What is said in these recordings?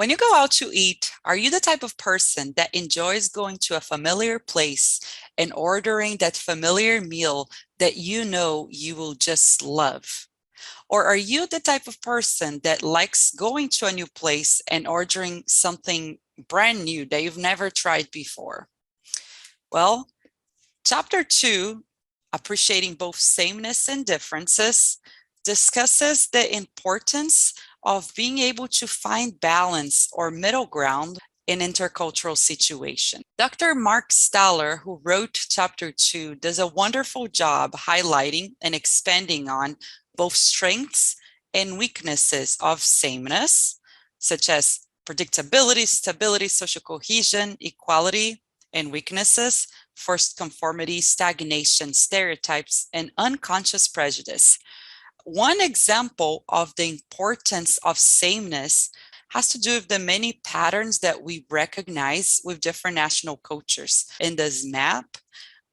When you go out to eat, are you the type of person that enjoys going to a familiar place and ordering that familiar meal that you know you will just love? Or are you the type of person that likes going to a new place and ordering something brand new that you've never tried before? Well, Chapter 2, Appreciating Both Sameness and Differences, discusses the importance of being able to find balance or middle ground in intercultural situation. Dr. Mark Staller, who wrote Chapter 2, does a wonderful job highlighting and expanding on both strengths and weaknesses of sameness, such as predictability, stability, social cohesion, equality, and weaknesses, forced conformity, stagnation, stereotypes, and unconscious prejudice. One example of the importance of sameness has to do with the many patterns that we recognize with different national cultures. In this map,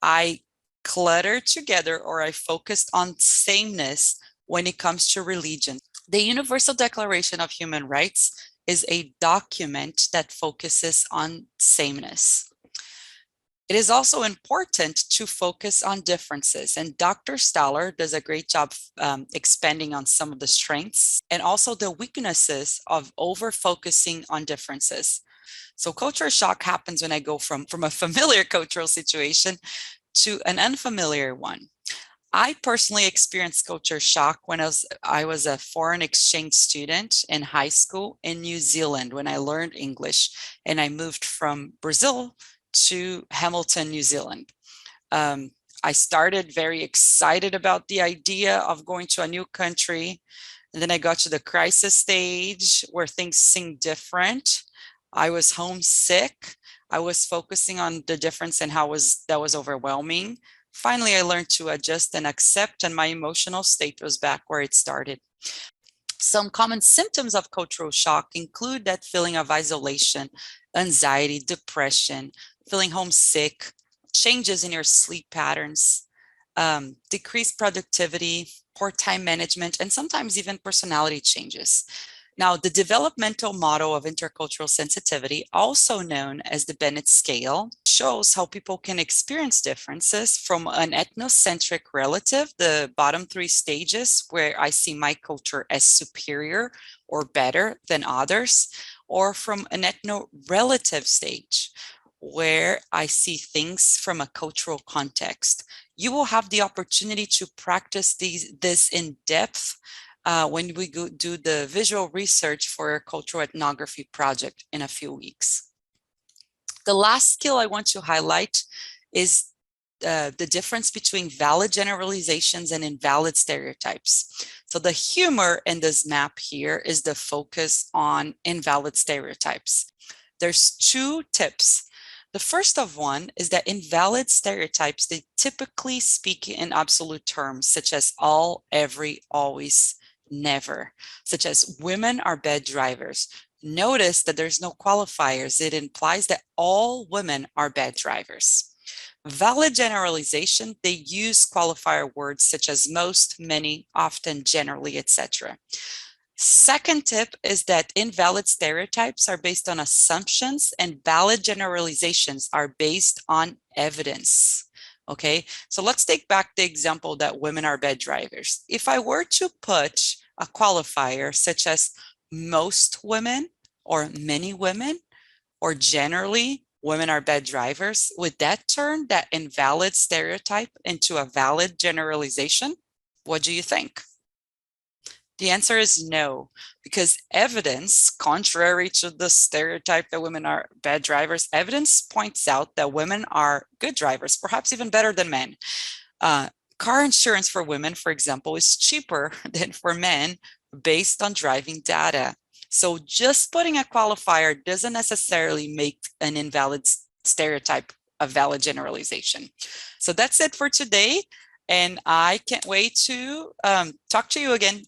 I cluttered together, or I focused on sameness when it comes to religion. The Universal Declaration of Human Rights is a document that focuses on sameness. It is also important to focus on differences, and Dr. Staller does a great job expanding on some of the strengths and also the weaknesses of over-focusing on differences. So culture shock happens when I go from a familiar cultural situation to an unfamiliar one. I personally experienced culture shock when I was a foreign exchange student in high school in New Zealand when I learned English, and I moved from Brazil to Hamilton, New Zealand. I started very excited about the idea of going to a new country. And then I got to the crisis stage where things seemed different. I was homesick. I was focusing on the difference and that was overwhelming. Finally, I learned to adjust and accept, and my emotional state was back where it started. Some common symptoms of cultural shock include that feeling of isolation, anxiety, depression, feeling homesick, changes in your sleep patterns, decreased productivity, poor time management, and sometimes even personality changes. Now, the developmental model of intercultural sensitivity, also known as the Bennett scale, shows how people can experience differences from an ethnocentric relative, the bottom three stages, where I see my culture as superior or better than others, or from an ethno-relative stage, where I see things from a cultural context. You will have the opportunity to practice this in depth when we do the visual research for a cultural ethnography project in a few weeks. The last skill I want to highlight is the difference between valid generalizations and invalid stereotypes. So the humor in this map here is the focus on invalid stereotypes. There's two tips. The first of one is that invalid stereotypes, they typically speak in absolute terms, such as all, every, always, never, such as women are bad drivers. Notice that there's no qualifiers. It implies that all women are bad drivers. Valid generalization, they use qualifier words such as most, many, often, generally, etc. Second tip is that invalid stereotypes are based on assumptions and valid generalizations are based on evidence. Okay, so let's take back the example that women are bad drivers. If I were to put a qualifier such as most women or many women or generally women are bad drivers, would that turn that invalid stereotype into a valid generalization? What do you think? The answer is no, because evidence, contrary to the stereotype that women are bad drivers, evidence points out that women are good drivers, perhaps even better than men. Car insurance for women, for example, is cheaper than for men based on driving data. So just putting a qualifier doesn't necessarily make an invalid stereotype a valid generalization. So that's it for today. And I can't wait to talk to you again